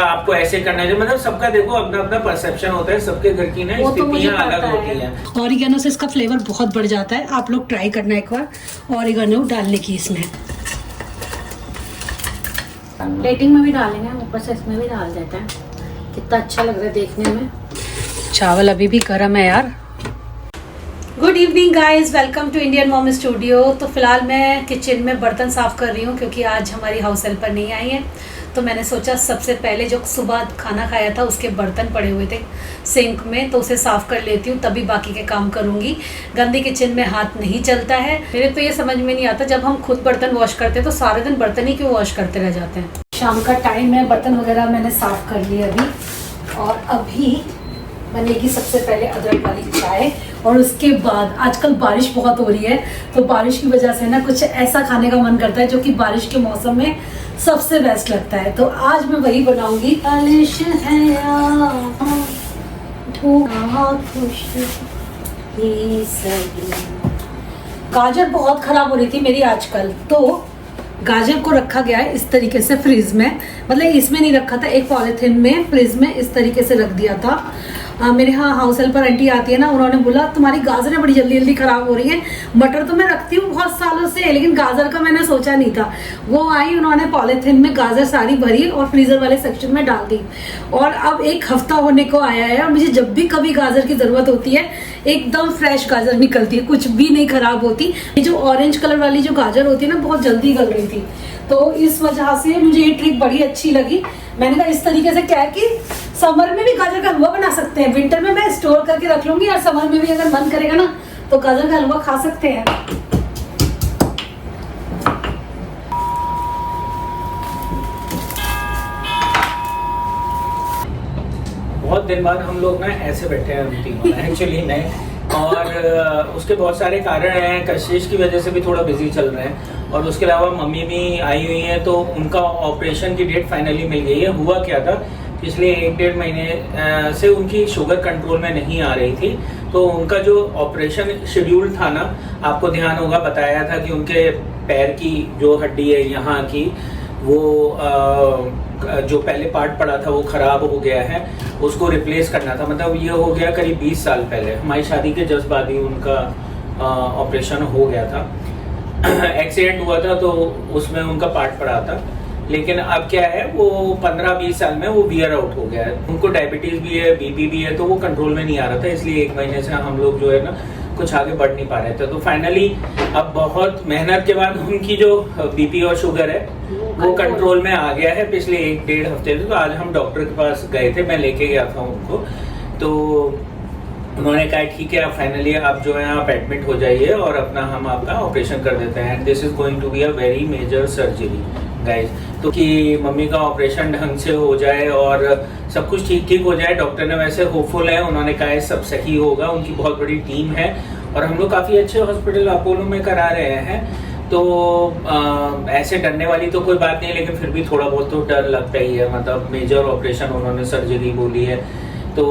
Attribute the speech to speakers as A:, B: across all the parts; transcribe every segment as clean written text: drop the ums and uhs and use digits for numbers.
A: आपको ऐसे करना चाहिए, मतलब सबका देखो अपना अपना परसेप्शन होता है, सबके घर की ना स्थितियां अलग होती हैं।
B: ऑरिगेनो से इसका फ्लेवर बहुत बढ़ जाता है, आप लोग ट्राई करना एक बार ऑरिगेनो डालने की इसमें।
C: प्लेटिंग में भी डालेंगे, ऊपर से इसमें भी डाल देते हैं। कितना अच्छा लग रहा है देखने में।
B: चावल अभी भी गर्म है यार। Good evening guys, welcome to Indian mom studio. तो फिलहाल मैं किचन में बर्तन साफ़ कर रही हूँ क्योंकि आज हमारी हाउस हेल्पर नहीं आई है। तो मैंने सोचा सबसे पहले जो सुबह खाना खाया था उसके बर्तन पड़े हुए थे सिंक में, तो उसे साफ़ कर लेती हूँ, तभी बाकी के काम करूँगी। गंदी किचन में हाथ नहीं चलता है। मेरे तो ये समझ में नहीं आता, जब हम खुद बर्तन वॉश करते हैं तो सारे दिन बर्तन ही क्यों वॉश करते रह जाते हैं। शाम का टाइम है, बर्तन वगैरह मैंने साफ़ कर लिए अभी, और अभी बनेगी सबसे पहले अदरक वाली चाय। और उसके बाद आजकल बारिश बहुत हो रही है, तो बारिश की वजह से ना कुछ ऐसा खाने का मन करता है जो कि बारिश के मौसम में सबसे बेस्ट लगता है। तो आज मैं वही बनाऊंगी। बारिश है गाजर बहुत खराब हो रही थी मेरी आजकल, तो गाजर को रखा गया है इस तरीके से फ्रिज में, मतलब इसमें नहीं रखा था, एक पॉलिथीन में फ्रिज में इस तरीके से रख दिया था। मेरे यहाँ हाउस हेल्पर आंटी आती है ना, उन्होंने बोला तुम्हारी गाजरें बड़ी जल्दी जल्दी खराब हो रही हैं। मटर तो मैं रखती हूँ बहुत सालों से, लेकिन गाजर का मैंने सोचा नहीं था। वो आई, उन्होंने पॉलिथीन में गाजर सारी भरी और फ्रीजर वाले सेक्शन में डाल दी, और अब एक हफ्ता होने को आया है। और मुझे जब भी कभी गाजर की जरूरत होती है एकदम फ्रेश गाजर निकलती है, कुछ भी नहीं खराब होती। ये जो ऑरेंज कलर वाली जो गाजर होती है ना, बहुत जल्दी गल रही थी, तो इस वजह से मुझे ये ट्रिक बड़ी अच्छी लगी। मैंने कहा इस तरीके से क्या है कि समर में भी गाजर का हलवा बना सकते हैं। विंटर में मैं स्टोर करके रख लूंगी, और समर में भी अगर मन करेगा ना तो गाजर का हलवा खा सकते हैं।
A: बहुत दिन बाद हम लोग ना ऐसे बैठे हैं हम तीनों एक्चुअली नहीं, और उसके बहुत सारे कारण हैं। कशिश की वजह से भी थोड़ा बिजी चल रहे हैं, और उसके अलावा मम्मी भी आई हुई हैं, तो उनका ऑपरेशन की डेट फाइनली मिल गई है। हुआ क्या था, पिछले 1-1.5 महीने से उनकी शुगर कंट्रोल में नहीं आ रही थी, तो उनका जो ऑपरेशन शेड्यूल था ना, आपको ध्यान होगा बताया था कि उनके पैर की जो हड्डी है यहाँ की, वो जो पहले पार्ट पड़ा था वो खराब हो गया है, उसको रिप्लेस करना था। मतलब ये हो गया करीब 20 साल पहले, हमारी शादी के जस्ट बाद ही उनका ऑपरेशन हो गया था। एक्सीडेंट हुआ था तो उसमें उनका पार्ट पड़ा था, लेकिन अब क्या है, वो 15-20 साल में वो वियर आउट हो गया है। उनको डायबिटीज भी है, बीपी भी है, तो वो कंट्रोल में नहीं आ रहा था, इसलिए 1 महीने से हम लोग जो है ना कुछ आगे बढ़ नहीं पा रहे थे। तो फाइनली अब बहुत मेहनत के बाद उनकी जो बीपी और शुगर है वो कंट्रोल में आ गया है पिछले 1-1.5 हफ्ते से। तो आज हम डॉक्टर के पास गए थे, मैं लेके गया था उनको, तो उन्होंने कहा ठीक है, फाइनली आप जो है आप एडमिट हो जाइए और अपना हम आपका ऑपरेशन कर देते हैं। This is going to be a very major surgery guys, तो कि मम्मी का ऑपरेशन ढंग से हो जाए और सब कुछ ठीक हो जाए। डॉक्टर ने वैसे होपफुल है, उन्होंने कहा है सब सही होगा, उनकी बहुत बड़ी टीम है, और हम लोग काफ़ी अच्छे हॉस्पिटल अपोलो में करा रहे हैं। तो ऐसे डरने वाली तो कोई बात नहीं, लेकिन फिर भी थोड़ा बहुत तो डर लगता ही है। मतलब मेजर ऑपरेशन उन्होंने सर्जरी बोली है, तो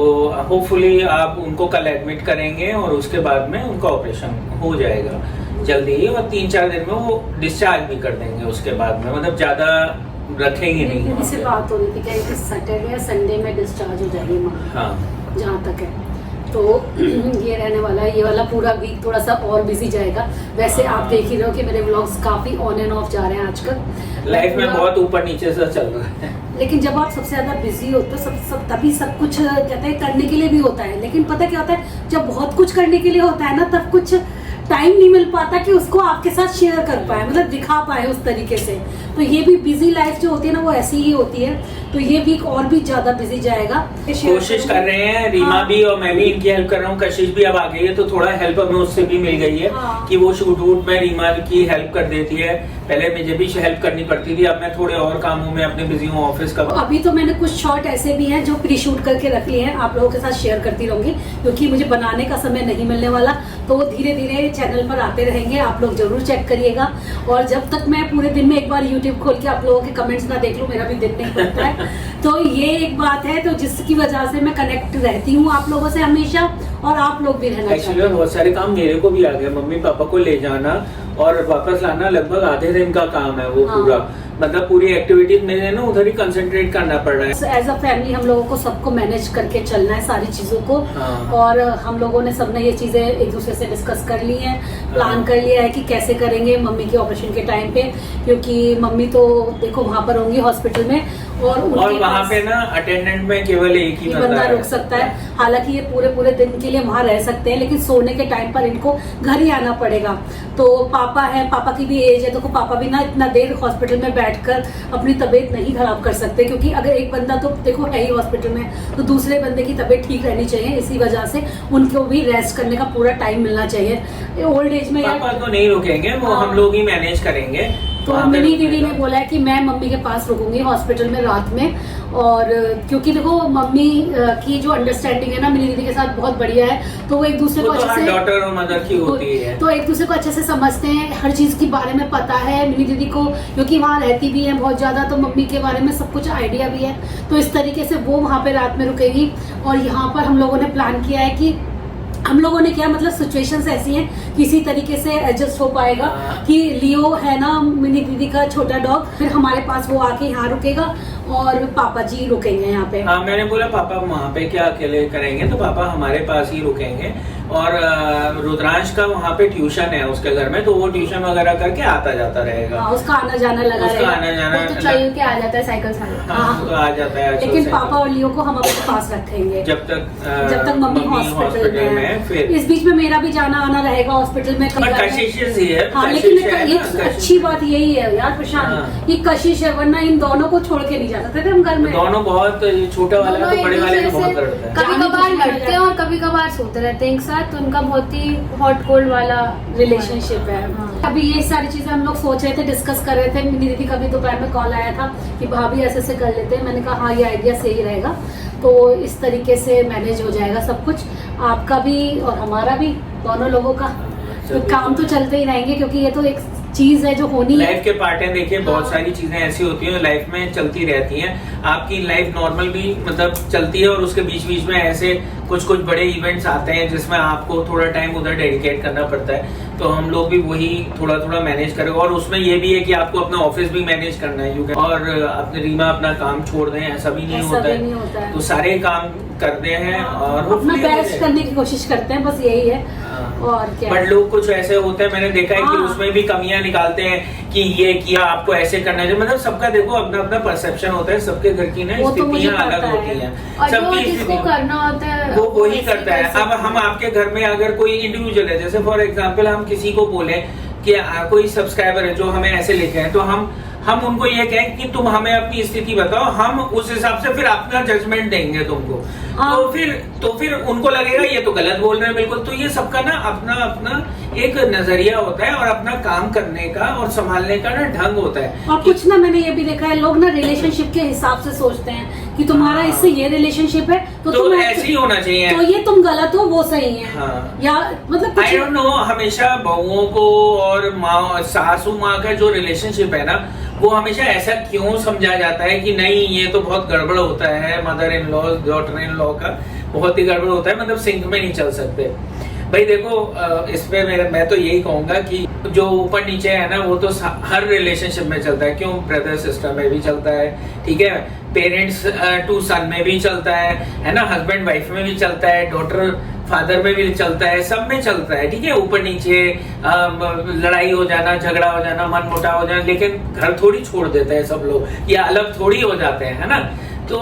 A: होपफुली आप उनको कल एडमिट करेंगे और उसके बाद में उनका ऑपरेशन हो जाएगा जल्दी ही, और 3-4 दिन में वो डिस्चार्ज भी कर देंगे उसके बाद में, मतलब ज़्यादा रखेंगे नहीं।
C: इससे बात हो रही थी कि सैटरडे या संडे में डिस्चार्ज हो जाएगी माँ,
A: हाँ
C: जहाँ तक है। तो ये रहने वाला है, ये वाला पूरा वीक थोड़ा सा और बिजी जाएगा। वैसे आप देख ही रहे हो कि मेरे व्लॉग्स काफी ऑन एंड ऑफ जा रहे हैं आजकल।
A: लाइफ में बहुत ऊपर नीचे से चल रहा है,
C: लेकिन जब आप सबसे ज्यादा बिजी होते हो सब तभी सब कुछ कहते हैं करने के लिए भी होता है। लेकिन पता क्या होता है, जब बहुत कुछ करने के लिए होता है ना, तब कुछ टाइम नहीं मिल पाता कि उसको आपके साथ शेयर कर पाए, मतलब दिखा पाए उस तरीके से। तो ये भी बिजी लाइफ जो होती है ना, वो ऐसी ही होती है। तो ये वीक और भी ज्यादा बिजी जाएगा।
A: कोशिश कर रहे हैं, रीमा भी और मैं भी इनकी हेल्प कर रहा हूँ। कशिश भी अब आ गई है, तो थोड़ा हेल्प हमें उससे भी मिल गई है कि वो शूट वूट में रीमा की हेल्प कर देती है। पहले मुझे भी हेल्प करनी पड़ती थी, अब मैं थोड़े और कामों में अपने बिजी हूँ ऑफिस का।
C: अभी तो मैंने कुछ शॉर्ट ऐसे भी हैं जो प्री शूट करके रख लिए हैं, आप लोगों के साथ शेयर करती रहूंगी, क्योंकि मुझे बनाने का समय नहीं मिलने वाला। तो वो धीरे धीरे चैनल पर आते रहेंगे, आप लोग जरूर चेक करिएगा। और जब तक मैं पूरे दिन में एक बार यूट्यूब खोल के आप लोगों के कमेंट्स ना देख लूं, मेरा भी दिन नहीं बनता है। तो ये एक बात है, तो जिसकी वजह से मैं कनेक्ट रहती हूँ आप लोगों से हमेशा, और आप लोग भी रहना
A: चाहते हैं। बहुत सारे काम मेरे को भी आ गए, मम्मी पापा को ले जाना और वापस लाना लगभग आधे दिन का काम है वो पूरा। मतलब पूरी एक्टिविटीज में ना उधर ही कंसंट्रेट करना पड़ रहा है।
C: एज अ फैमिली हम लोगों को सबको मैनेज करके चलना है सारी चीजों को।
A: हाँ।
C: और हम लोगों ने सबने ये चीजें एक दूसरे से डिस्कस कर ली हैं, प्लान कर लिया है कि कैसे करेंगे मम्मी के ऑपरेशन के टाइम पे, क्योंकि मम्मी तो देखो वहां पर होंगी हॉस्पिटल में और
A: वहाँ पे ना अटेंडेंट में केवल एक ही
C: बंदा रुक सकता है। हालांकि ये पूरे दिन के लिए वहां रह सकते हैं, लेकिन सोने के टाइम पर इनको घर ही आना पड़ेगा। तो पापा है, पापा की भी एज है, तो पापा भी ना इतना देर हॉस्पिटल में बैठकर अपनी तबीयत नहीं खराब कर सकते, क्योंकि अगर एक बंदा तो देखो है ही हॉस्पिटल में, तो दूसरे बंदे की तबीयत ठीक रहनी चाहिए। इसी वजह से उनको भी रेस्ट करने का पूरा टाइम मिलना चाहिए। ओल्ड एज में
A: पापा तो नहीं रुकेंगे, वो हम लोग ही मैनेज करेंगे।
C: तो मेरी दीदी ने बोला है कि मैं मम्मी के पास रुकूंगी हॉस्पिटल में रात में। और क्योंकि देखो मम्मी की जो अंडरस्टैंडिंग है ना मेरी दीदी के साथ बहुत बढ़िया है, तो वो एक दूसरे को अच्छे से,
A: डॉटर और मदर की होती है,
C: तो एक दूसरे को अच्छे से समझते हैं, हर चीज के बारे में पता है मेरी दीदी को, क्योंकि वहाँ रहती भी है बहुत ज्यादा, तो मम्मी के बारे में सब कुछ आइडिया भी है। तो इस तरीके से वो वहाँ पे रात में रुकेगी। और यहाँ पर हम लोगों ने प्लान किया है कि हम लोगों ने क्या मतलब सिचुएशंस ऐसी हैं किसी तरीके से एडजस्ट हो पाएगा कि लियो है ना मेरी दीदी का छोटा डॉग, फिर हमारे पास वो आके यहाँ रुकेगा और पापा जी रुकेंगे यहाँ पे।
A: हाँ, मैंने बोला पापा वहाँ पे क्या अकेले करेंगे, तो पापा हमारे पास ही रुकेंगे। और रुद्रांश का वहाँ पे ट्यूशन है उसके घर में, तो वो ट्यूशन वगैरह करके आता जाता रहेगा।
C: उसका आना जाना लगा रहेगा।
A: आना जाना
D: तो चल के आ जाता है साइकिल से।
A: तो आ जाता है।
C: लेकिन पापा और लियो को हम अपने पास रखेंगे
A: जब तक
C: मम्मी हॉस्पिटल में है। फिर इस बीच में मेरा भी जाना आना रहेगा हॉस्पिटल में।
A: कशिश ही है।
C: हाँ, लेकिन एक अच्छी बात यही है यार प्रशांत, ये कशिश है, वरना इन दोनों को छोड़ के नहीं जा सकते थे हम घर में।
A: दोनों बहुत, छोटा वाला तो बड़े वाले को बहुत लड़ता है।
D: कभी कभार लड़ते हैं और कभी कभार सोते रहते हैं एक साथ, तो उनका बहुत ही हॉट कोल्ड वाला
C: रिलेशनशिप है। अभी ये सारी चीजें हम लोग सोच रहे थे, डिस्कस कर रहे थे। मेरी दीदी का भी दोपहर में कॉल आया था कि भाभी ऐसे ऐसे कर लेते हैं। मैंने कहा हाँ ये आइडिया सही रहेगा, तो इस तरीके से मैनेज हो जाएगा सब कुछ, आपका भी और हमारा भी, दोनों लोगों का। तो काम तो चलते ही रहेंगे, क्योंकि ये तो एक चीज है जो होनी है।
A: लाइफ के पार्ट है। देखिए बहुत सारी चीजें ऐसी होती हैं लाइफ में चलती रहती हैं। आपकी लाइफ नॉर्मल भी मतलब चलती है, और उसके बीच बीच में ऐसे कुछ बड़े इवेंट्स आते हैं जिसमें आपको थोड़ा टाइम उधर डेडिकेट करना पड़ता है। तो हम लोग भी वही थोड़ा थोड़ा मैनेज करेंगे। और उसमें ये भी है कि आपको अपना ऑफिस भी मैनेज करना है, और अपने रीमा अपना काम छोड़ दें ऐसा भी नहीं होता है। तो सारे काम करते हैं और
C: अपना बेस्ट करने की कोशिश करते हैं, बस यही है। और क्या,
A: बट लोग कुछ ऐसे होते हैं, मैंने देखा है कि उसमें भी कमियां निकालते हैं कि ये किया आपको ऐसे करना चाहिए। मतलब सबका देखो अपना अपना परसेप्शन होता है, सबके घर की ना स्थितियां अलग होती हैं।
D: सबकी जिसको करना होता है
A: वो वही करता है। अब हम आपके घर में अगर कोई इंडिविजुअल है, जैसे फॉर एग्जांपल हम किसी को बोले कि कोई सब्सक्राइबर है जो हमें ऐसे लिखे हैं, तो हम उनको ये कहें कि तुम हमें अपनी स्थिति बताओ, हम उस हिसाब से फिर अपना जजमेंट देंगे तुमको। तो फिर उनको लगेगा ये तो गलत बोल रहे हैं बिल्कुल। तो ये सबका ना अपना अपना एक नजरिया होता है, और अपना काम करने का और संभालने का ना ढंग होता है।
C: और कुछ ना मैंने ये भी देखा है, लोग ना रिलेशनशिप के हिसाब से सोचते हैं कि तुम्हारा इससे ये रिलेशनशिप है तो तुम
A: ऐसे ही होना चाहिए,
C: तो ये तुम गलत हो वो सही है।
A: हाँ।
C: या मतलब
A: आई डोंट नो, हमेशा बहुओं को और माँ सासू माँ का जो रिलेशनशिप है ना, वो हमेशा ऐसा क्यों समझा जाता है कि नहीं ये तो बहुत गड़बड़ होता है, mother in law daughter in law का बहुत ही गड़बड़ होता है, मतलब सिंक में नहीं चल सकते। भाई देखो इस पे मैं तो यही कहूंगा कि जो ऊपर नीचे है ना, वो तो हर रिलेशनशिप में चलता है। क्यों, ब्रदर सिस्टर में भी चलता है, ठीक है, पेरेंट्स टू सन में भी चलता है ना, हस्बैंड वाइफ में भी चलता है, डॉटर फादर में भी चलता है, सब में चलता है, ठीक है। ऊपर नीचे लड़ाई हो जाना, झगड़ा हो जाना, मन मुटाव हो जाना, लेकिन घर थोड़ी छोड़ देते हैं सब लोग, या अलग थोड़ी हो जाते हैं, है ना। तो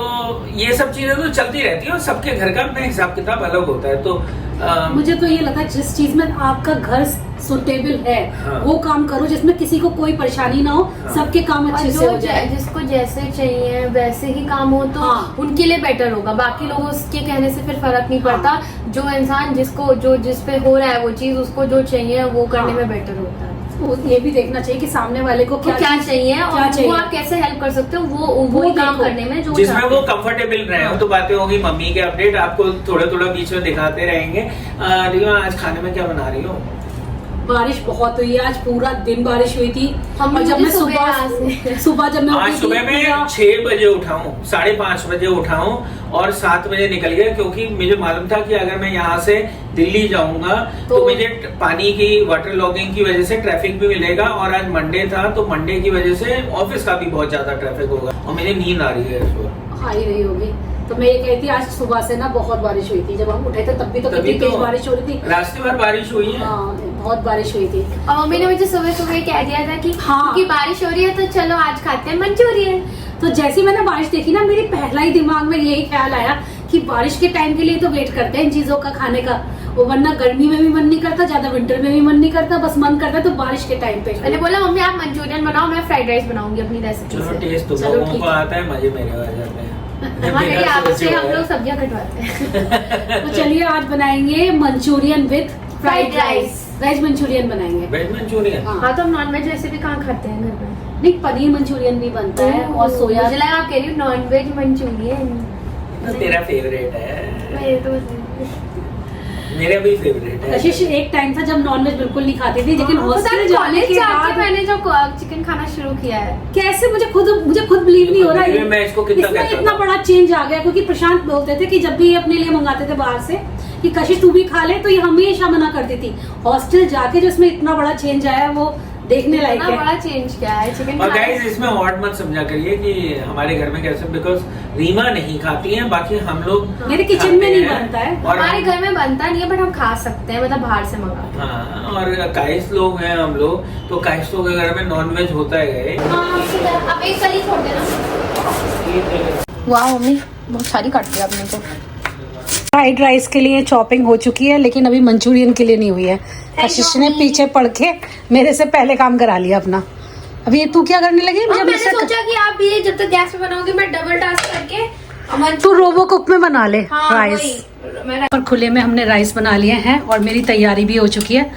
A: ये सब चीजें तो चलती रहती है, और सबके घर का अपना हिसाब किताब अलग होता है। तो
C: मुझे तो ये लगता है जिस चीज में आपका घर सुटेबल है,
A: हाँ।
C: वो काम करो जिसमें किसी को कोई परेशानी ना हो,
A: हाँ।
C: सबके काम अच्छे से हो जाए।
D: जिसको जैसे चाहिए वैसे ही काम हो तो
C: हाँ।
D: उनके लिए बेटर होगा। बाकी लोगों के कहने से फिर फर्क नहीं पड़ता। जो इंसान जिसको जो जिस पे हो रहा है वो चीज उसको जो चाहिए वो करने में बेटर होता है।
C: ये भी देखना चाहिए कि सामने वाले को क्या
D: चाहिए और
C: क्या चाहिए,
D: वो आप कैसे हेल्प कर सकते हो, वो काम करने में जो
A: जिसमें वो कंफर्टेबल रहे हो। तो बातें होगी मम्मी के अपडेट आपको थोड़ा थोड़ा बीच में दिखाते रहेंगे। रिया आज खाने में क्या बना रही हो?
C: बारिश बहुत हुई है, आज पूरा दिन बारिश हुई थी।
D: हम
C: और जब मैं सुबह जब मैं
A: आज
C: उठी
A: सुबह
C: थी,
A: मैं 6 बजे उठाऊं, 5:30 बजे उठाऊं और 7 बजे निकल गया, क्योंकि मुझे मालूम था कि अगर मैं यहाँ से दिल्ली जाऊंगा तो मुझे पानी की वाटर लॉगिंग की वजह से ट्रैफिक भी मिलेगा, और आज मंडे था तो मंडे की वजह से ऑफिस का भी बहुत ज्यादा ट्रैफिक होगा और मुझे नींद आ रही है इस वक्त।
C: आ ही रही होगी। तो मैं ये कहती आज सुबह से ना बहुत बारिश हुई थी, जब हम उठे थे तब भी तो कितनी तेज बारिश हो रही थी,
A: रास्ते भर बारिश हुई है।
C: हाँ बहुत बारिश हुई थी।
D: और मम्मी ने मुझे सुबह सुबह कह दिया था कि
C: हाँ।
D: क्योंकि बारिश हो रही है तो चलो आज खाते हैं मंचूरियन।
C: तो जैसे ही मैंने बारिश देखी ना, मेरे पहला ही दिमाग में यही ख्याल आया कि बारिश के टाइम के लिए तो वेट करते हैं इन चीजों का खाने का, वो वरना गर्मी में भी मन नहीं करता, ज्यादा विंटर में भी मन नहीं करता, बस मन करता तो बारिश के टाइम पे।
D: मैंने बोला मम्मी आप मंचूरियन बनाओ, मैं फ्राइड राइस बनाऊंगी अपनी रेसिपी
A: चलो
D: से।
A: टेस्ट तो
C: चलो
A: लोगों
C: ठीक
A: को
C: है।
A: आता है, मजे मेरे आ जाते हैं।
D: हाँ डैडी आपसे हम लोग सब्जियां कटवाते हैं।
C: तो चलिए आज बनाएंगे Manchurian with fried rice, veg Manchurian बनाएंगे।
A: Veg Manchurian.
C: हाँ।
D: हाँ तो हम नॉन वेज रेसिपी कहाँ खाते हैं घर में?
C: नहीं, पनीर मंचूरियन भी बनता है और सोया।
D: मुझे लगा आप कह रही हो नॉन वेज मंचूरियन।
A: तेरा फेवरेट है,
D: मेरे तो
A: मेरा भी फेवरेट है।
C: कशिश एक टाइम था जब नॉनवेज बिल्कुल नहीं खाती थी, लेकिन हॉस्टल जाने
D: कॉलेज
C: के
D: जाके
C: बाद
D: मैंने जो चिकन खाना शुरू किया है।
C: कैसे मुझे खुद बिलीव नहीं हो रहा है।
A: मैं इसको कितना
C: इसमें
A: कहता
C: इतना
A: था।
C: बड़ा चेंज आ गया, क्योंकि प्रशांत बोलते थे कि जब भी ये अपने लिए मंगाते थे बाहर से कि कशिश तू भी खा ले, तो ये हमेशा मना करती थी। हॉस्टल जाके जो इसमें इतना बड़ा चेंज आया वो देखने लायक
D: इतना
C: है।
D: बड़ा चेंज क्या है चिकन
A: और
D: खाने
A: गाइस इसमें ऑड मत समझा करिए कि हमारे घर में कैसे, बिकॉज रीमा नहीं खाती है, बाकी हम लोग
C: मेरे किचन
A: खाते
C: में नहीं
A: हैं।
C: बनता है।
A: और
D: हमारे घर में बनता नहीं है, बट हम खा सकते हैं, मतलब बाहर से मंगा।
A: हाँ, और काइस लोग हैं हम लोग, तो काइस लोग के घर में नॉन वेज होता है।
D: आप एक कली छोड़ देना। वाह मम्मी बहुत सारी काट दिया आपने तो।
B: फ्राइड राइस के लिए चॉपिंग हो चुकी है, लेकिन अभी मंचूरियन के लिए नहीं हुई है। कशिश ने पीछे पड़ के मेरे से पहले काम करा लिया अपना। अभी ये तू क्या करने लगी?
D: और मैंने सोचा कि आप ये जब तक गैस पे बनाओगे मैं डबल टास्क करके
B: तू रोबो कुक में बना ले
D: हाँ,
B: राइस।
D: वही। मैं
B: और खुले में हमने राइस बना लिए हैं और मेरी तैयारी भी हो चुकी है,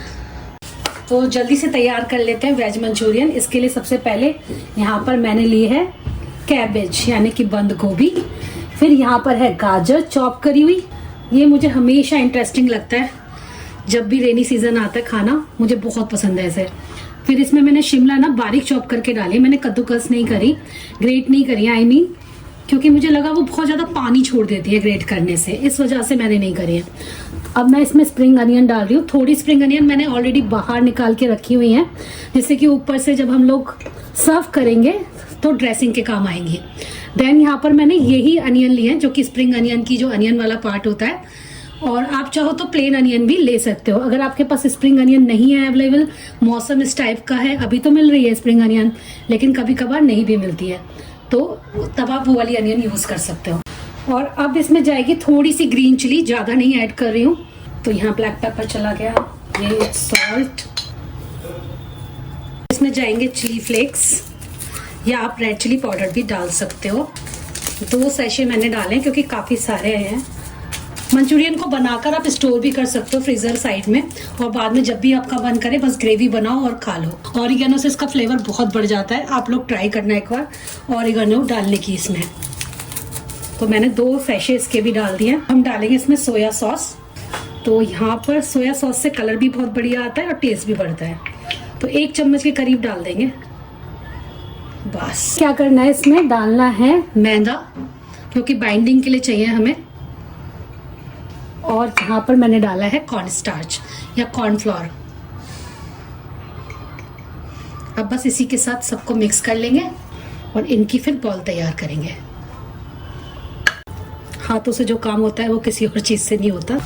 B: तो जल्दी से तैयार कर लेते हैं वेज मंचूरियन। इसके लिए सबसे पहले यहाँ पर मैंने ली है कैबेज यानी कि बंद गोभी, फिर यहाँ पर है गाजर चॉप करी हुई। ये मुझे हमेशा इंटरेस्टिंग लगता है, जब भी रेनी सीजन आता है खाना मुझे बहुत पसंद है इसे। फिर इसमें मैंने शिमला ना बारीक चॉप करके डाली, मैंने कद्दूकस नहीं करी, ग्रेट नहीं करी आई मीन, क्योंकि मुझे लगा वो बहुत ज़्यादा पानी छोड़ देती है ग्रेट करने से, इस वजह से मैंने नहीं करी है। अब मैं इसमें स्प्रिंग अनियन डाल रही हूँ। थोड़ी स्प्रिंग अनियन मैंने ऑलरेडी बाहर निकाल के रखी हुई हैं, जिससे कि ऊपर से जब हम लोग सर्व करेंगे तो ड्रेसिंग के काम आएंगी। देन यहाँ पर मैंने यही अनियन लिए हैं जो कि स्प्रिंग अनियन की जो अनियन वाला पार्ट होता है, और आप चाहो तो प्लेन अनियन भी ले सकते हो। अगर आपके पास स्प्रिंग अनियन नहीं है अवेलेबल, मौसम इस टाइप का है, अभी तो मिल रही है स्प्रिंग अनियन, लेकिन कभी कभार नहीं भी मिलती है, तो तब आप वो वाली अनियन यूज कर सकते हो। और अब इसमें जाएगी थोड़ी सी ग्रीन चिली, ज्यादा नहीं ऐड कर रही हूँ। तो यहाँ ब्लैक पेपर चला गया, ये सॉल्ट, इसमें जाएंगे चिली फ्लेक्स, या आप रेड चिली पाउडर भी डाल सकते हो। 2 सैशे मैंने डाले हैं क्योंकि काफी सारे हैं। मंचूरियन को बनाकर आप स्टोर भी कर सकते हो फ्रीजर साइड में, और बाद में जब भी आपका मन करे बस ग्रेवी बनाओ और खा लो। ऑरिगेनो से इसका फ्लेवर बहुत बढ़ जाता है, आप लोग ट्राई करना एक बार ऑरिगेनो डालने की इसमें। तो मैंने 2 सैशे इसके भी डाल दिए। हम डालेंगे इसमें सोया सॉस। तो यहाँ पर सोया सॉस से कलर भी बहुत बढ़िया आता है और टेस्ट भी बढ़ता है, तो 1 चम्मच के करीब डाल देंगे बस। क्या करना है, इसमें डालना है मैदा, क्योंकि बाइंडिंग के लिए चाहिए हमें। और यहाँ पर मैंने डाला है कॉर्न स्टार्च या कॉर्नफ्लोर। अब बस इसी के साथ सबको मिक्स कर लेंगे और इनकी फिर बॉल तैयार करेंगे। हाथों से जो काम होता है वो किसी और चीज से नहीं होता।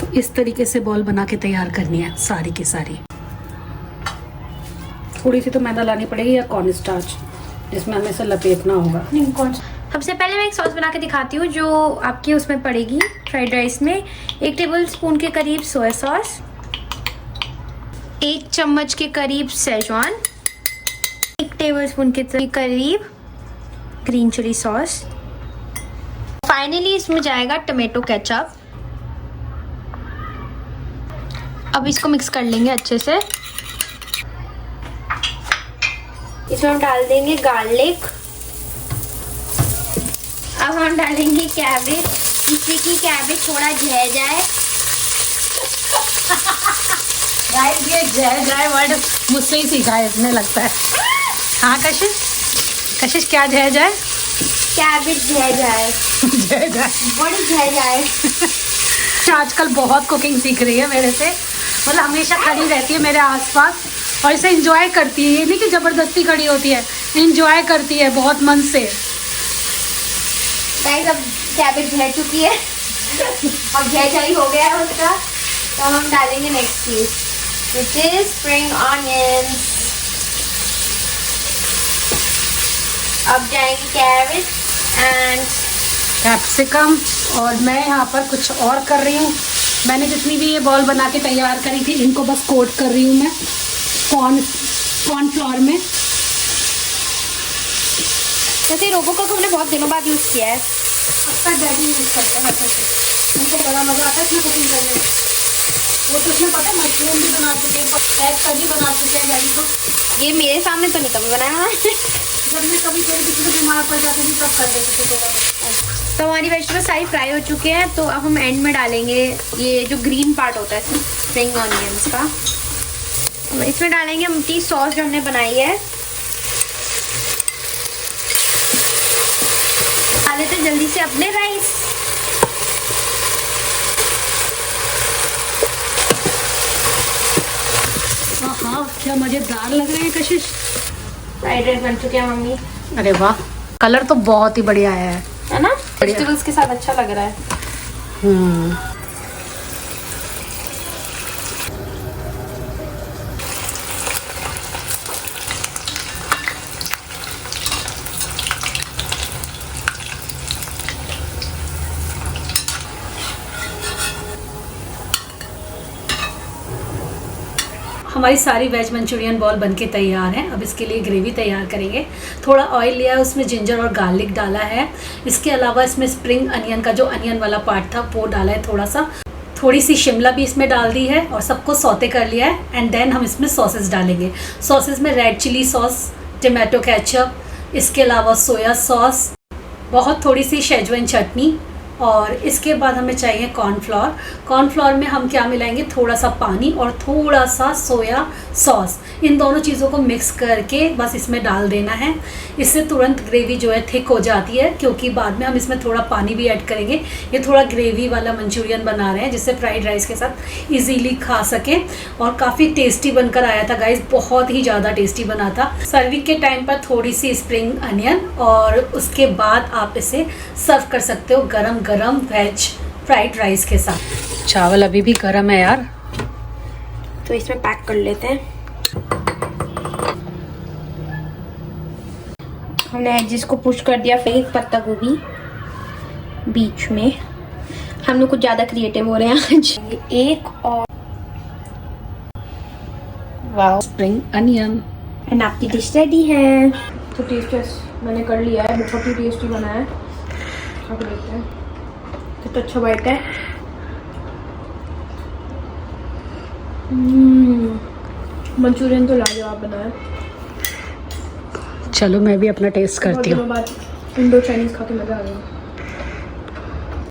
B: तो इस तरीके से बॉल बना के तैयार करनी है सारी की सारी। थोड़ी सी तो मैदा लानी पड़ेगी या कॉर्न स्टार्च, जिसमें हमें इसे लपेटना होगा।
D: नहीं कौन सबसे पहले मैं एक सॉस बना के दिखाती हूँ जो आपकी उसमें पड़ेगी फ्राइड राइस में। 1 टेबलस्पून के करीब सोया सॉस, 1 चम्मच के करीब सेजवान, 1 टेबलस्पून के करीब ग्रीन चिली सॉस। फाइनली इसमें जाएगा टमाटो केचप। अब इसको मिक्स कर लेंगे अच्छे से। इसमें हम डाल देंगे गार्लिक। अब हम डालेंगे कैबेज, जिससे कि कैबेज थोड़ा झड़ जाए।
B: गाइस ये जय जय वर्ड मुझसे ही सीखा है इसने लगता है। हाँ कशिश, कशिश क्या जय जय?
D: कैबेज जय जाए,
B: जय जय।
D: बड़ी जय जाए।
B: आजकल बहुत कुकिंग सीख रही है मेरे से, मतलब हमेशा खड़ी रहती है मेरे आसपास और इसे एंजॉय करती है, ये नहीं कि ज़बरदस्ती खड़ी होती है, एंजॉय करती है बहुत मन से।
D: गाइस अब कैबेज जह चुकी है, अब जय जय हो गया है उसका। तो हम डालेंगे नेक्स्ट चीज विच इज स्प्रिंग ऑनियंस। अब जाएंगे कैबेज एंड
B: कैप्सिकम। और मैं यहाँ पर कुछ और कर रही हूँ, मैंने जितनी भी ये बॉल बना के तैयार करी थी इनको बस कोट कर रही हूँ मैं कॉर्नफ्लोर में।
D: जैसे रोबो को हमने बहुत दिनों बाद यूज़ किया है।
B: अच्छा डैडी यूज़ करते हैं वैसे, उनको बड़ा मज़ा आता है इसमें कुकिंग करने में। वो तो उसमें पता है मशरूम भी बना चुके हैं, एग करी बना चुके हैं डैडी तो।
D: ये मेरे सामने तो नहीं कभी बनाया।
B: जब मैं कभी किसी को बीमार पड़ जाती थी तब कर देते थे थोड़ा बहुत।
D: तो हमारी वेजिटेबल सारी फ्राई हो चुके हैं, तो अब हम एंड में डालेंगे ये जो ग्रीन पार्ट होता है स्प्रिंग ऑनियंस का। इसमें डालेंगे हम टी सॉस जो हमने बनाई है। खा लेते जल्दी से अपने राइस।
B: हाँ क्या मज़ेदार लग रहे हैं कशिश।
D: फ्राइड राइस बन चुके हैं मम्मी,
B: अरे वाह, कलर तो बहुत ही बढ़िया आया
D: है ना? वेजिटेबल्स के साथ अच्छा लग रहा है।
C: हमारी सारी वेज मंचूरियन बॉल बनके तैयार है। अब इसके लिए ग्रेवी तैयार करेंगे। थोड़ा ऑयल लिया है, उसमें जिंजर और गार्लिक डाला है। इसके अलावा इसमें स्प्रिंग अनियन का जो अनियन वाला पार्ट था वो डाला है थोड़ा सा। थोड़ी सी शिमला भी इसमें डाल दी है और सबको सौते कर लिया है। एंड देन हम इसमें सॉसेस डालेंगे। सॉसेस में red chilli sauce, tomato ketchup, इसके अलावा सोया सॉस, बहुत थोड़ी सी शेजवान चटनी, और इसके बाद हमें चाहिए कॉर्नफ्लोर। कॉर्नफ्लोर में हम क्या मिलाएंगे, थोड़ा सा पानी और थोड़ा सा सोया सॉस। इन दोनों चीज़ों को मिक्स करके बस इसमें डाल देना है। इससे तुरंत ग्रेवी जो है थिक हो जाती है, क्योंकि बाद में हम इसमें थोड़ा पानी भी ऐड करेंगे। ये थोड़ा ग्रेवी वाला मंचूरियन बना रहे हैं जिससे फ्राइड राइस के साथ इजीली खा सकें। और काफ़ी टेस्टी बनकर आया था गाइस, बहुत ही ज़्यादा टेस्टी बना था। सर्विंग के टाइम पर थोड़ी सी स्प्रिंग अनियन और उसके बाद आप इसे सर्व कर सकते हो गरम गरम वेज फ्राइड राइस के साथ। चावल अभी भी गरम है यार,
D: तो इसमें पैक कर लेते हैं। हमने एजेस को पुश कर दिया, फिर एक पत्ता गोभी बीच में। हम लोग कुछ ज़्यादा क्रिएटिव हो रहे हैं आज। एक और
B: वाओ स्प्रिंग अनियन।
D: एंड आपकी डिश रेडी है। तो टेस्ट मैंने कर लिया है, बहुत ही टेस्टी बना है। अब देखते हैं कितना अच्छा बाइट है। मंचूरियन तो लाजवाब बना है।
B: चलो मैं भी अपना टेस्ट करती हूँ।
D: बहुत दिनों बाद इंडो चाइनीज खा के मजा आ गया।